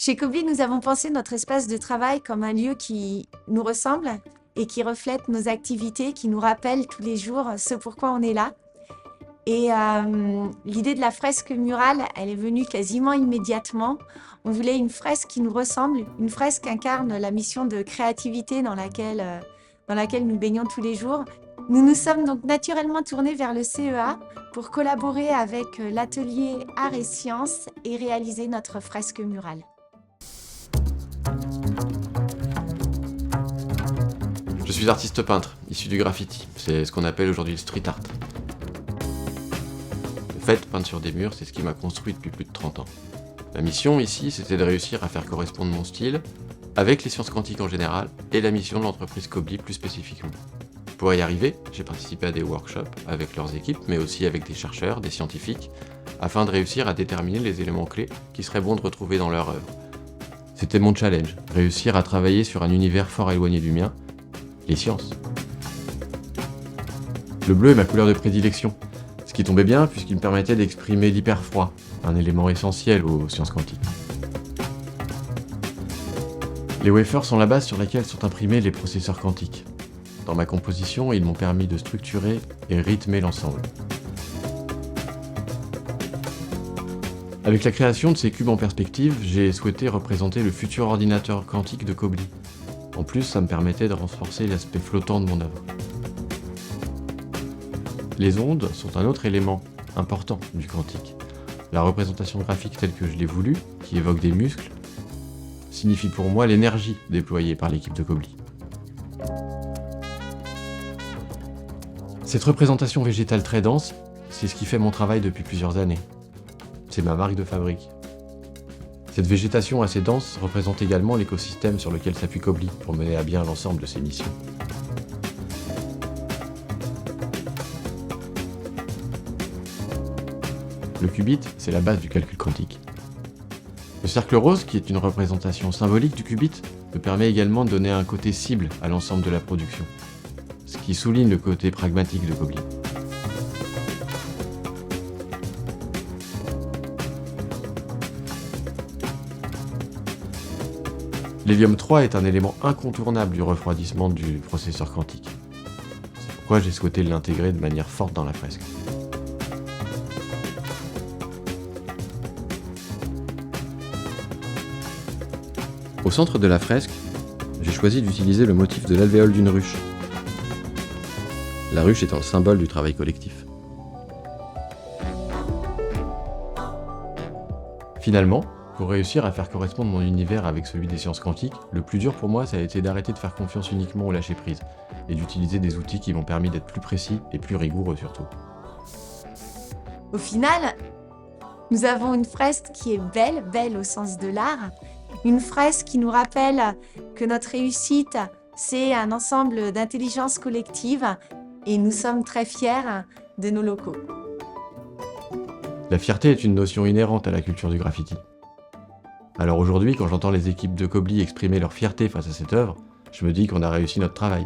Chez Kobli, nous avons pensé notre espace de travail comme un lieu qui nous ressemble et qui reflète nos activités, qui nous rappelle tous les jours ce pourquoi on est là. Et l'idée de la fresque murale, elle est venue quasiment immédiatement. On voulait une fresque qui nous ressemble, une fresque qui incarne la mission de créativité dans laquelle nous baignons tous les jours. Nous nous sommes donc naturellement tournés vers le CEA pour collaborer avec l'atelier Arts et Sciences et réaliser notre fresque murale. Je suis artiste peintre, issu du graffiti. C'est ce qu'on appelle aujourd'hui le street art. Le fait, peindre sur des murs, c'est ce qui m'a construit depuis plus de 30 ans. Ma mission ici, c'était de réussir à faire correspondre mon style avec les sciences quantiques en général et la mission de l'entreprise Kobli plus spécifiquement. Pour y arriver, j'ai participé à des workshops avec leurs équipes, mais aussi avec des chercheurs, des scientifiques, afin de réussir à déterminer les éléments clés qui seraient bons de retrouver dans leur œuvre. C'était mon challenge, réussir à travailler sur un univers fort éloigné du mien, les sciences. Le bleu est ma couleur de prédilection, ce qui tombait bien puisqu'il me permettait d'exprimer l'hyperfroid, un élément essentiel aux sciences quantiques. Les wafers sont la base sur laquelle sont imprimés les processeurs quantiques. Dans ma composition, ils m'ont permis de structurer et rythmer l'ensemble. Avec la création de ces cubes en perspective, j'ai souhaité représenter le futur ordinateur quantique de Kobli. En plus, ça me permettait de renforcer l'aspect flottant de mon œuvre. Les ondes sont un autre élément important du quantique. La représentation graphique telle que je l'ai voulu, qui évoque des muscles, signifie pour moi l'énergie déployée par l'équipe de Kobli. Cette représentation végétale très dense, c'est ce qui fait mon travail depuis plusieurs années. C'est ma marque de fabrique. Cette végétation assez dense représente également l'écosystème sur lequel s'appuie Kobli pour mener à bien l'ensemble de ses missions. Le qubit, c'est la base du calcul quantique. Le cercle rose, qui est une représentation symbolique du qubit, me permet également de donner un côté cible à l'ensemble de la production, ce qui souligne le côté pragmatique de Kobli. L'hélium 3 est un élément incontournable du refroidissement du processeur quantique. C'est pourquoi j'ai souhaité l'intégrer de manière forte dans la fresque. Au centre de la fresque, j'ai choisi d'utiliser le motif de l'alvéole d'une ruche. La ruche étant le symbole du travail collectif. Finalement, pour réussir à faire correspondre mon univers avec celui des sciences quantiques, le plus dur pour moi, ça a été d'arrêter de faire confiance uniquement au lâcher-prise et d'utiliser des outils qui m'ont permis d'être plus précis et plus rigoureux surtout. Au final, nous avons une fresque qui est belle, belle au sens de l'art, une fresque qui nous rappelle que notre réussite, c'est un ensemble d'intelligence collective et nous sommes très fiers de nos locaux. La fierté est une notion inhérente à la culture du graffiti. Alors aujourd'hui, quand j'entends les équipes de Kobli exprimer leur fierté face à cette œuvre, je me dis qu'on a réussi notre travail.